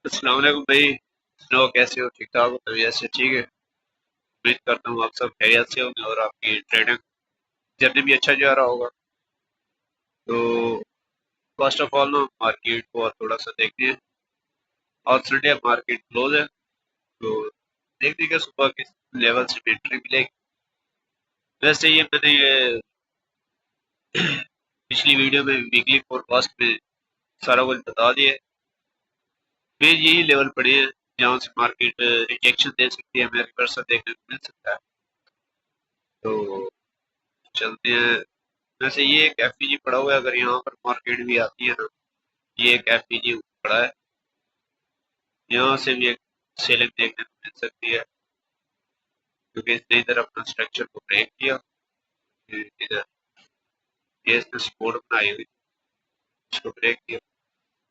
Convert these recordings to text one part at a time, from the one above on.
अस्सलाम वालेकुम भाई। सुनाओ कैसे हो? ठीक ठाक हो? तबीयत से ठीक है? उम्मीद करता हूँ आप सब खैरियत से होंगे और आपकी ट्रेडिंग जर्नी भी अच्छा जा रहा होगा। तो फर्स्ट ऑफ ऑल ना मार्केट को और थोड़ा सा देखते हैं। और संडे मार्केट क्लोज है, तो देखते हैं कि सुबह किस लेवल से एंट्री मिलेगी। वैसे ये मैंने ये पिछली वीडियो में वीकली फोरकास्ट में सारा कुछ बता दिया है। मेन यही लेवल पड़े हैं जहाँ से मार्केट रिजेक्शन दे सकती है, हमें रिवर्सल देखने को मिल सकता है। तो चलते हैं। वैसे ये एक एफपीजी पड़ा हुआ है, अगर यहाँ पर मार्केट भी आती है ना, ये एक एफपीजी पड़ा है, यहाँ से भी एक सेलिंग देखने को मिल सकती है, क्योंकि इसने इधर अपना स्ट्रक्चर को ब्रेक किया। इधर ये इसने सपोर्ट बनाई हुई, इसको ब्रेक किया।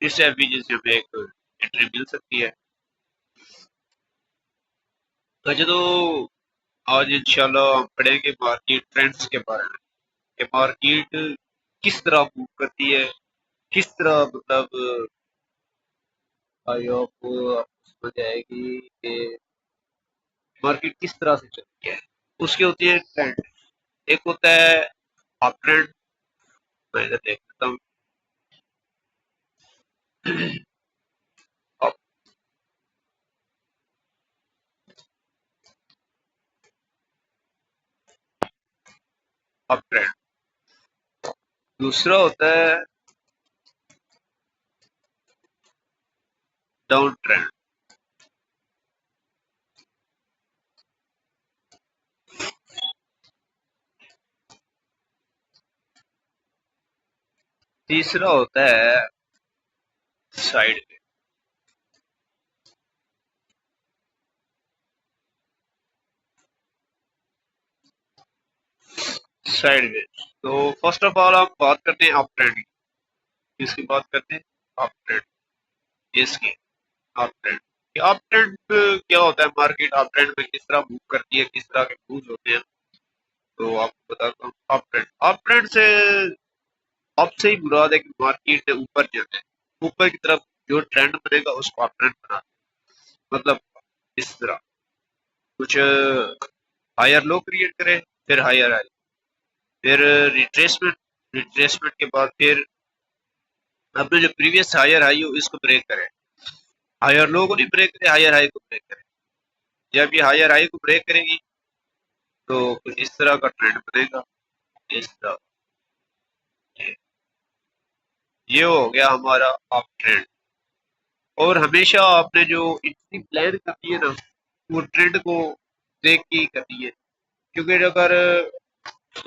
इस एफपीजी से हमें एक एंट्री मिल सकती है। अच्छा, तो आज इंशाल्लाह हम पढ़ेंगे मार्केट ट्रेंड्स के बारे में, कि मार्केट किस तरह मूव करती है, किस तरह मतलब आई होप आपको समझ आएगी कि मार्केट किस तरह से चलती है। उसके होती है ट्रेंड। एक होता है अप ट्रेंड। मैं इधर देख लेता हूँ। Up up trend. दूसरा होता है डाउन ट्रेंड। तीसरा होता है साइड में। साइड में। तो फर्स्ट ऑफ ऑल हम बात करते हैं अप ट्रेंड की। इसकी बात करते हैं अप ट्रेंड। इसकी अप ट्रेंड। अप ट्रेंड क्या होता है? मार्केट अप ट्रेंड में किस तरह मूव करती है, किस तरह के मूव होते हैं, तो आपको बताता हूँ। अप ट्रेंड, अप ट्रेंड से अप से ही मुराद है कि मार्केट ने ऊपर जाना है, ऊपर की तरफ जो ट्रेंड बनेगा उसको अप ट्रेंड बना। मतलब इस तरह कुछ हायर लो क्रिएट करे, फिर हायर हाई, फिर रिट्रेसमेंट। रिट्रेसमेंट के बाद फिर अपने जो प्रीवियस हायर हाई हो इसको ब्रेक करे। हायर लो को नहीं ब्रेक करे, हायर हाई को ब्रेक करे। जब ये हायर हाई को ब्रेक करेगी तो कुछ इस तरह का ट्रेंड बनेगा। इस तरह ये हो गया हमारा अप ट्रेंड। और हमेशा आपने जो एंट्री प्लान करनी है ना, वो ट्रेंड को देख के ही करनी है। क्योंकि अगर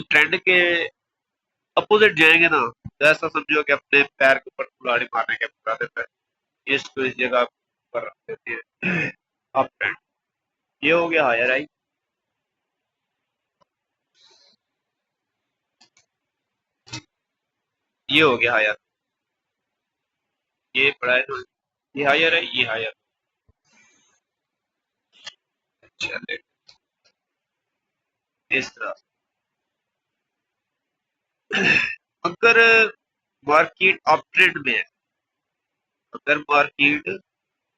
ट्रेंड के अपोजिट जाएंगे ना, तो ऐसा समझो कि अपने पैर के ऊपर कुल्हाड़ी मारने के मुकाबले पर इसको इस जगह पर रख देती है। अप ट्रेंड ये हो गया हायर हाई। ये हो गया हायर। ये पड़ा है ना, ये हायर है, ये हायर। चले इस तरह। अगर मार्केट अप ट्रेंड में है, अगर मार्केट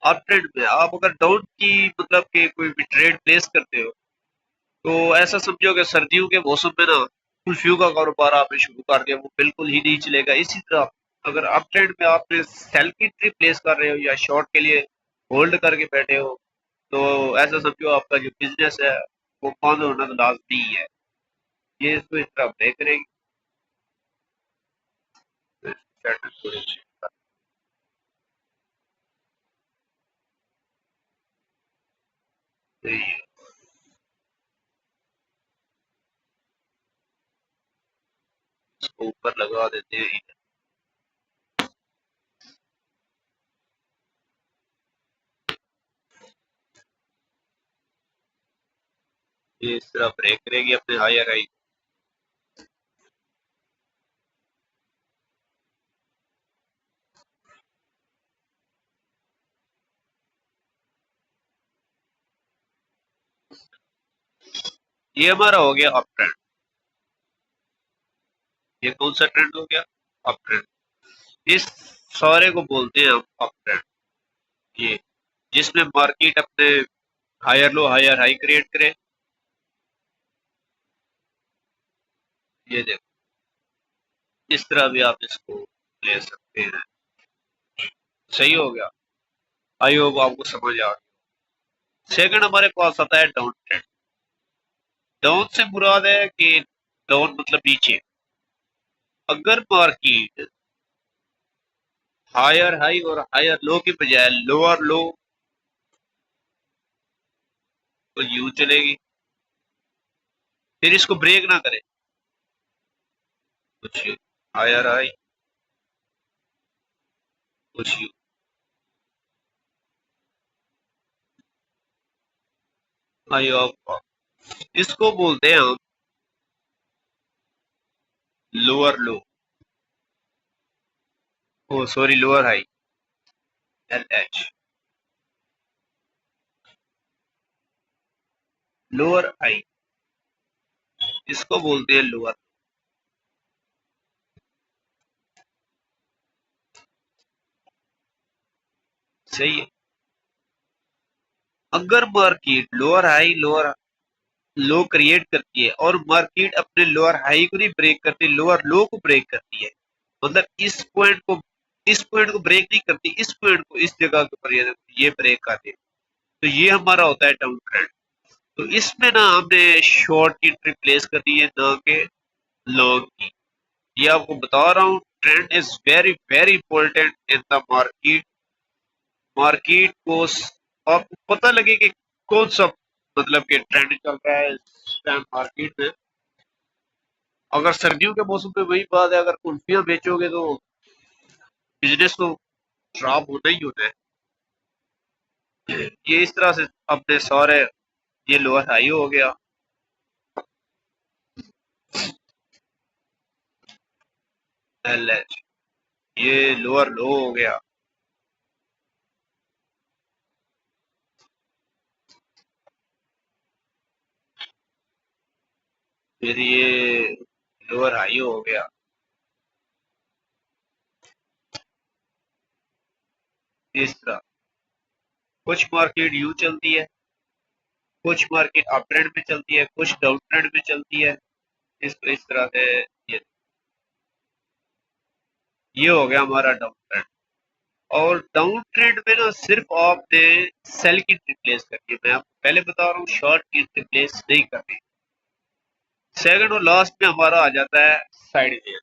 अप ट्रेंड में है, आप अगर डाउन की मतलब के कोई भी ट्रेड प्लेस करते हो, तो ऐसा समझो कि सर्दियों के मौसम में ना कुल्फियों का कारोबार आपने शुरू कर दिया, वो बिल्कुल ही नहीं चलेगा। इसी तरह अगर अप ट्रेंड में आपने सेल की ट्री प्लेस कर रहे हो या शॉर्ट के लिए होल्ड करके बैठे हो, तो ऐसा समझो आपका जो बिजनेस है वो बंद होना तो लाजमी ही है। ये इसको इस तरह ब्रेक करेगी। इसको ऊपर लगा देते हैं। ये इस तरह ब्रेक करेगी अपने हायर हाई। ये हमारा हो गया अप ट्रेंड। ये कौन सा ट्रेंड हो गया? Up trend. इस सारे को बोलते हैं हम अप ट्रेंड। ये जिसमें मार्केट अपने higher low higher high create करे। ये देखो, इस तरह भी आप इसको ले सकते हैं। सही हो गया। आई होप आपको समझ आ गया। सेकंड हमारे पास आता है डाउन ट्रेंड। डाउन से मुराद है कि डाउन मतलब नीचे। अगर मार्केट हायर हाई और हायर लो के बजाय लोअर लो तो यू चलेगी, फिर इसको ब्रेक ना करे, कुछ हायर हाई कुछ यू। आई होप इसको बोलते हैं हम lower low, oh sorry lower high, L H, lower high, इसको बोलते हैं लोअर। सही है। अगर market lower high lower low create करती है और मार्केट अपने लोअर हाई को नहीं ब्रेक करती, लोअर लो को ब्रेक करती है, मतलब इस पॉइंट को ब्रेक नहीं करती, इस पॉइंट को इस जगह के ऊपर ये ब्रेक कर दे, तो ये हमारा होता है डाउन ट्रेंड। तो इसमें ना हमने शॉर्ट की एंट्री प्लेस करनी है, ना कि लॉन्ग की। ये आपको बता रहा हूँ, trend is very very important in the market. Market को आपको पता लगे कि कौन सा मतलब कि ट्रेंड चल रहा है इस टाइम मार्केट में। अगर सर्दियों के मौसम में वही बात है, अगर कुल्फियां बेचोगे तो बिजनेस तो खराब होना ही होना है। ये इस तरह से अपने सारे, ये लोअर हाई हो गया, एल एच, ये लोअर लो हो गया, फिर ये लोअर हाई हो गया। इस तरह कुछ मार्केट यू चलती है, कुछ मार्केट अप ट्रेंड में चलती है, कुछ डाउन ट्रेंड में चलती है। इस तरह से ये हो गया हमारा डाउन ट्रेंड। और डाउन ट्रेंड में ना सिर्फ आपने सेल की रिप्लेस करनी है, मैं आपको पहले बता रहा हूँ, शॉर्ट की रिप्लेस नहीं करनी। सेकंड और लास्ट में हमारा आ जाता है साइड वेव।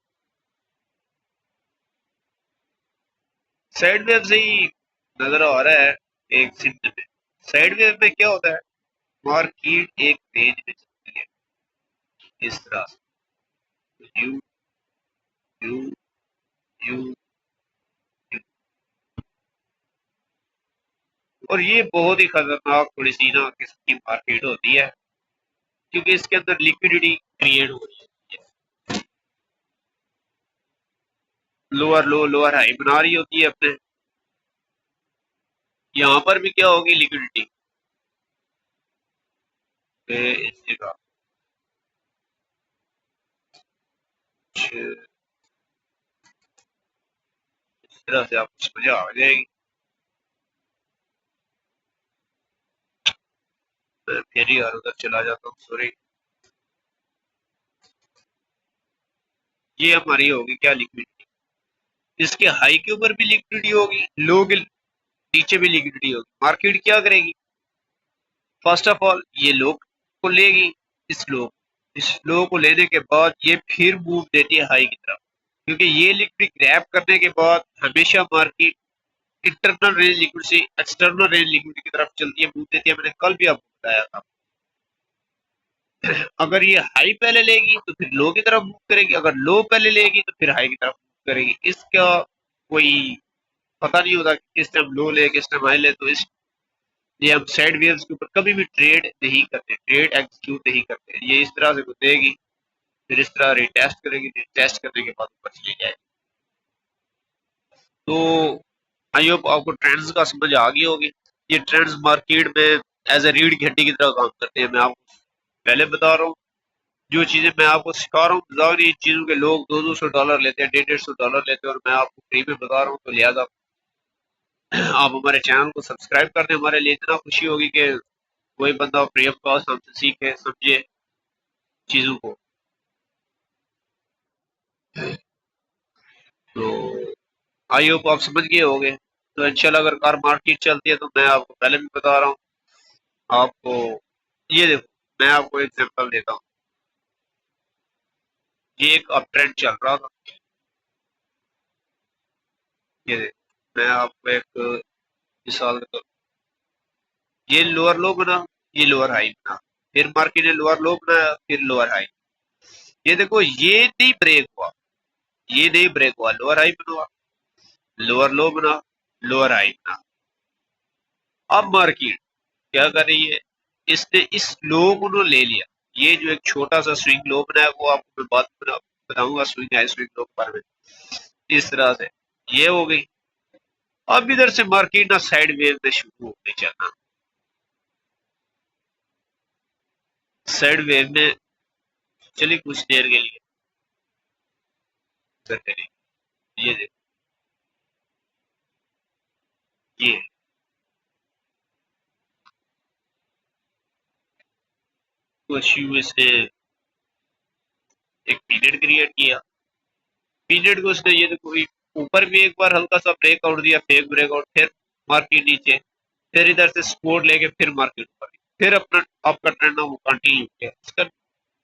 साइड वेव से ही नजर आ रहा है एक चिन्ह में। साइड वेव में क्या होता है, मार्केट एक रेंज में चलती है इस तरह से, यू यू यू यू। और ये बहुत ही खतरनाक थोड़ी सी ना किस्म की मार्केट होती है, क्योंकि इसके अंदर लिक्विडिटी क्रिएट हो रही है, लोअर लो लोअर हाई बना रही होती है अपने। यहाँ पर भी क्या होगी, लिक्विडिटी इस जगह कुछ इस तरह से आपको समझ आ जाएगी। मैं फिर ही यार उधर चला जाता हूँ, सॉरी। ये हमारी होगी क्या, लिक्विडिटी। इसके हाई के ऊपर भी लिक्विडिटी होगी, लो के नीचे भी लिक्विडिटी होगी। मार्केट क्या करेगी, फर्स्ट ऑफ ऑल ये लो को लेगी, इस लो को लेने के बाद ये फिर मूव देती है हाई की तरफ, क्योंकि ये लिक्विडिटी ग्रैब करने के बाद हमेशा मार्केट इंटरनल रेंज लिक्विडिटी से एक्सटर्नल रेंज लिक्विडिटी की तरफ चलती है, मूव देती है। मैंने कल भी आपको बताया था। अगर ये हाई पहले लेगी तो फिर लो की तरफ मूव करेगी, अगर लो पहले लेगी तो फिर हाई की तरफ मूव करेगी। इसका कोई पता नहीं होता कि किस टाइम लो ले किस टाइम हाई ले, तो इस ये हम साइड वेव्स के ऊपर कभी भी ट्रेड नहीं करते, ट्रेड एग्जीक्यूट नहीं करते। ये इस तरह से कुछ देगी, फिर इस तरह रिटेस्ट करेगी, रिटेस्ट करने के बाद ऊपर चली जाएगी। तो आई होप आपको ट्रेंड्स का समझ आ गई होगी। ये ट्रेंड्स मार्केट में एज ए रीढ़ की हड्डी की तरह काम करते हैं। मैं आपको पहले बता रहा हूँ, जो चीजें मैं आपको सिखा रहा हूँ, जाहिर है इन चीजों के लोग $200 लेते हैं, $150 लेते हैं, और मैं आपको फ्री में बता रहा हूँ, तो लिहाजा आप हमारे चैनल को सब्सक्राइब कर दें, हमारे लिए इतना खुशी होगी कि कोई बंदा फ्री ऑफ कॉस्ट हमसे सीखे समझे चीजों को। तो आई होप आप समझ गए होंगे। तो इंशाल्लाह अगर कार मार्केट चलती है तो मैं आपको पहले भी बता रहा हूँ आपको। ये देखो मैं आपको एग्जांपल देता हूँ। ये एक अप ट्रेंड चल रहा था। ये देखो मैं आपको एक मिसाल देता हूँ। ये लोअर लो बना, ये लोअर हाई बना, फिर मार्केट ने लोअर लो बनाया, फिर लोअर हाई। ये देखो ये नहीं ब्रेक हुआ, ये नहीं ब्रेक हुआ, लोअर हाई बना, लोअर लो बना, लोअर हाई बना। अब मार्केट क्या कर रही है, इसने इस लो को ले लिया। ये जो एक छोटा सा स्विंग लो बनाया वो आपको मैं बात बताऊंगा स्विंग हाई स्विंग लो के बारे में। इस तरह से ये हो गई। अब इधर से मार्केट ना साइड वेव में शुरू हो गई चलना, साइड वेव में चली कुछ देर के लिए। ये देखो ये कुछ इसने एक पीरियड क्रिएट किया। पीरियड को उसने ये देखो ऊपर भी एक बार हल्का सा ब्रेकआउट दिया, फेक ब्रेकआउट, फिर मार्केट नीचे, फिर इधर से सपोर्ट लेके फिर मार्केट ऊपर, फिर अपना आपका ट्रेंड वो कंटिन्यू किया। इसका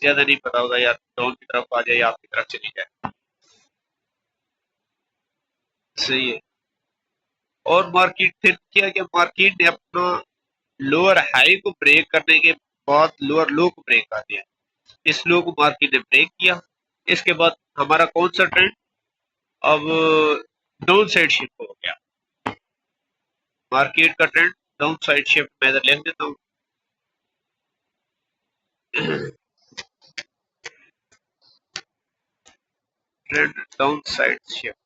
ज्यादा नहीं पता होगा यार, डाउन की तरफ आ जाए या आपकी तरफ चली जाए। सही है। और मार्केट फिर किया कि मार्केट ने अपना लोअर हाई को ब्रेक करने के बाद लोअर लो को ब्रेक कर दिया। इस लो को मार्केट ने ब्रेक किया। इसके बाद हमारा कौन सा ट्रेंड अब डाउन साइड शिफ्ट हो गया। मार्केट का ट्रेंड डाउन साइड शिफ्ट मैं इधर लिख देता हूँ। Trend down side shift.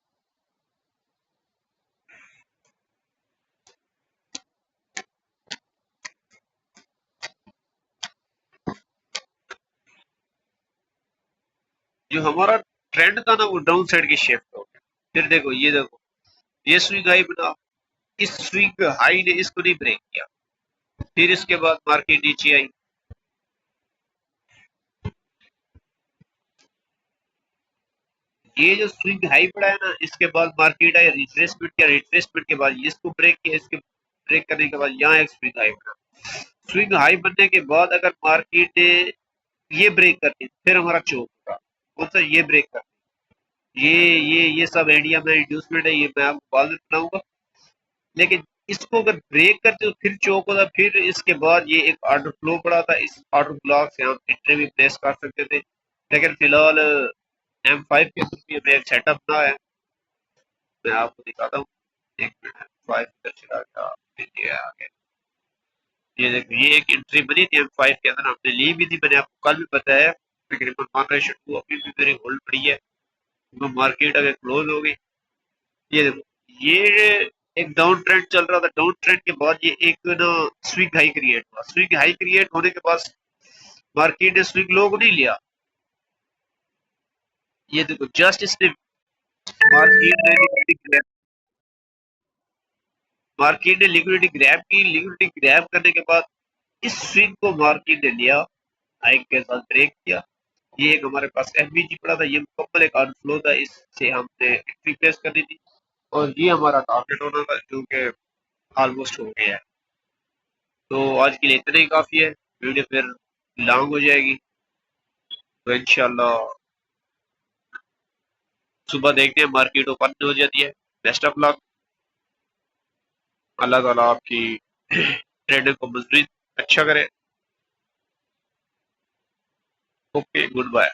जो हमारा ट्रेंड था ना वो डाउन साइड की शिफ्ट हो गया। फिर देखो ये देखो ये स्विंग हाई बना, इस स्विंग हाई ने इसको नहीं ब्रेक किया। फिर इसके बाद मार्केट नीचे आई। ये जो स्विंग हाई पड़ा है ना, इसके बाद मार्केट आई, रिट्रेसमेंट किया, रिट्रेसमेंट के बाद इसको ब्रेक किया, इसके ब्रेक करने के बाद यहाँ एक स्विंग हाई बना। स्विंग हाई बनने के बाद अगर मार्केट ये ब्रेक करती फिर हमारा चौक होगा। कौन सा, ये ब्रेक कर, ये सब इंडिया में इंड्यूसमेंट है, ये मैं आपको बाद में बताऊंगा। लेकिन इसको अगर ब्रेक करते तो फिर चौक होता, फिर इसके बाद ये एक ऑर्डर फ्लो पड़ा था, इस ऑर्डर ब्लॉक से हम एंट्री भी प्लेस कर सकते थे। लेकिन फिलहाल M5 के अंदर भी हमें एक सेटअप ना है, मैं आपको दिखाता हूँ। एक मिनट, M5 इधर चला गया, ये आ गया। ये देखो ये एक एंट्री बनी थी M5 के अंदर, हमने ली भी थी, मैंने आपको कल भी बताया। तकरीबन 15 अभी भी मेरी होल्ड पड़ी है। तो मार्केट अगर क्लोज हो गई, ये देखो ये एक डाउन ट्रेंड चल रहा था, डाउन ट्रेंड के बाद ये एक ना स्विंग हाई क्रिएट हुआ। स्विंग हाई क्रिएट होने के बाद मार्केट ने स्विंग लो को नहीं लिया। ये देखो जस्ट इसने मार्केट ने मार्केट ने लिक्विडिटी ग्रैब की, लिक्विडिटी ग्रैब करने के बाद इस स्विंग को मार्केट ने लिया, हाई के साथ ब्रेक किया। ये एक हमारे पास एफबीजी पड़ा था, ये मुकम्मल एक आउटफ्लो था, इससे हमने एंट्री प्लेस करनी थी और ये हमारा टारगेट होना था जो कि ऑलमोस्ट हो गया है। तो आज के लिए इतना ही काफी है, वीडियो फिर लॉन्ग हो जाएगी। तो इंशाल्लाह सुबह देखते हैं, मार्केट ओपन हो जाती है। बेस्ट ऑफ लक, अल्लाह ताला आपकी ट्रेडिंग को मजबूत अच्छा करे। Okay, good bye.